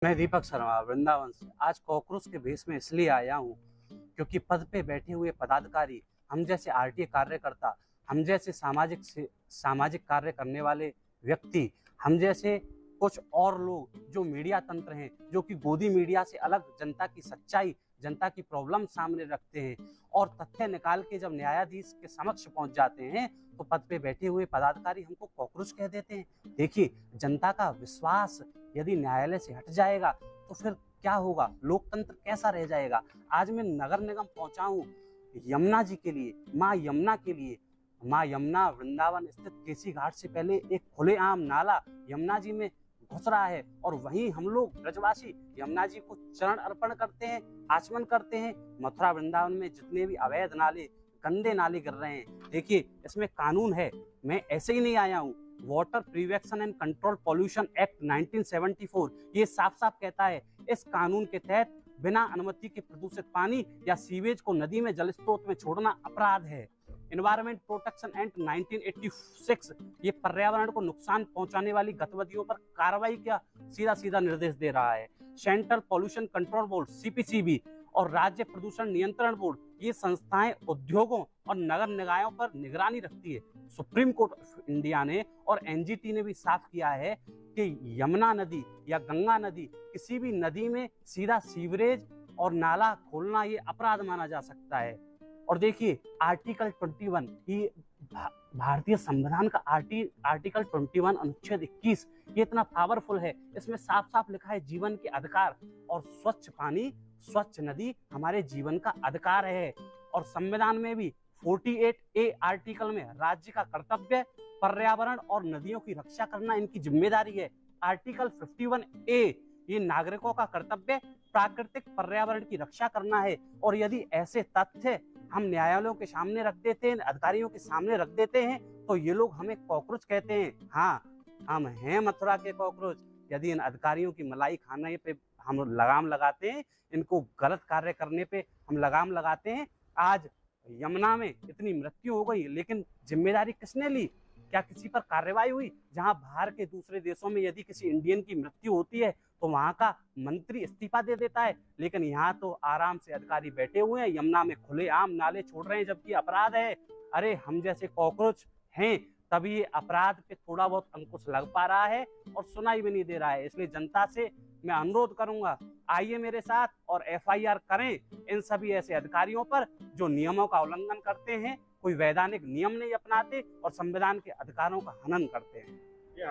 मैं दीपक शर्मा वृंदावन से आज कॉकरोच के भेष में इसलिए आया हूँ क्योंकि पद पे बैठे हुए पदाधिकारी, हम जैसे आरटीए कार्यकर्ता, हम जैसे सामाजिक कार्य करने वाले व्यक्ति, हम जैसे कुछ और लोग जो मीडिया तंत्र हैं, जो कि गोदी मीडिया से अलग जनता की सच्चाई, जनता की प्रॉब्लम सामने रखते हैं और तथ्य निकाल के जब न्यायाधीश के समक्ष पहुंच जाते हैं तो पद पे बैठे हुए पदाधिकारी हमको कॉकरोच कह देते हैं। देखिए, जनता का विश्वास यदि न्यायालय से हट जाएगा तो फिर क्या होगा, लोकतंत्र कैसा रह जाएगा। आज मैं नगर निगम पहुंचा हूँ यमुना जी के लिए, माँ यमुना के लिए। माँ यमुना वृंदावन स्थित केसी घाट से पहले एक खुलेआम नाला यमुना जी में घुस रहा है और वहीं हम लोग ब्रजवासी यमुना जी को चरण अर्पण करते हैं, आचमन करते हैं। मथुरा वृंदावन में जितने भी अवैध नाले, गंदे नाले गिर रहे हैं, देखिए इसमें कानून है, मैं ऐसे ही नहीं आया हूँ। Water prevention and control pollution act 1974 ये साफ साफ कहता है, इस कानून के तहत बिना अनुमति के प्रदूषित पानी या सीवेज को नदी में जल स्रोत में छोड़ना अपराध है। एनवायरमेंट प्रोटेक्शन एक्ट 1986 ये पर्यावरण को नुकसान पहुंचाने वाली गतिविधियों पर कार्रवाई का सीधा सीधा निर्देश दे रहा है। Central pollution control board CPCB और राज्य प्रदूषण नियंत्रण बोर्ड ये संस्थाएं उद्योगों और नगर निकायों पर निगरानी रखती है। सुप्रीम कोर्ट ऑफ इंडिया ने और एनजीटी ने भी साफ किया है कि यमुना नदी या गंगा नदी, किसी भी नदी में सीधा सीवरेज और नाला खोलना ये अपराध माना जा सकता है। और देखिए, आर्टिकल 21 ये भारतीय संविधान का आर्टिकल 21 अनुच्छेद 21 ये इतना पावरफुल है। इसमें साफ साफ लिखा है जीवन के अधिकार, और स्वच्छ पानी, स्वच्छ नदी हमारे जीवन का अधिकार है। और संविधान में भी 48A आर्टिकल में राज्य का कर्तव्य पर्यावरण और नदियों की रक्षा करना इनकी जिम्मेदारी है। आर्टिकल 51A ये नागरिकों का कर्तव्य प्राकृतिक पर्यावरण की रक्षा करना है। और यदि ऐसे तथ्य हम न्यायालयों के सामने रख देते हैं, अधिकारियों के सामने रख देते हैं, तो ये लोग हमें कॉकरोच कहते हैं। हाँ, हम हैं मथुरा के कॉकरोच। यदि इन अधिकारियों की मलाई खाने पे हम लगाम लगाते हैं, इनको गलत कार्य करने पे हम लगाम लगाते हैं। आज यमुना में इतनी मृत्यु हो गई, लेकिन जिम्मेदारी किसने ली? क्या किसी पर कार्रवाई हुई? जहां बाहर के दूसरे देशों में यदि किसी इंडियन की मृत्यु होती है तो वहां का मंत्री इस्तीफा दे देता है, लेकिन यहाँ तो आराम से अधिकारी बैठे हुए हैं, यमुना में खुलेआम नाले छोड़ रहे हैं, जबकि अपराध है। अरे हम जैसे कॉकरोच हैं तभी ये अपराध पे थोड़ा बहुत अंकुश लग पा रहा है और सुनाई भी नहीं दे रहा है। इसलिए जनता से मैं अनुरोध करूंगा, आइए मेरे साथ और एफआईआर करें इन सभी ऐसे अधिकारियों पर जो नियमों का उल्लंघन करते हैं, कोई वैधानिक नियम नहीं अपनाते और संविधान के अधिकारों का हनन करते हैं।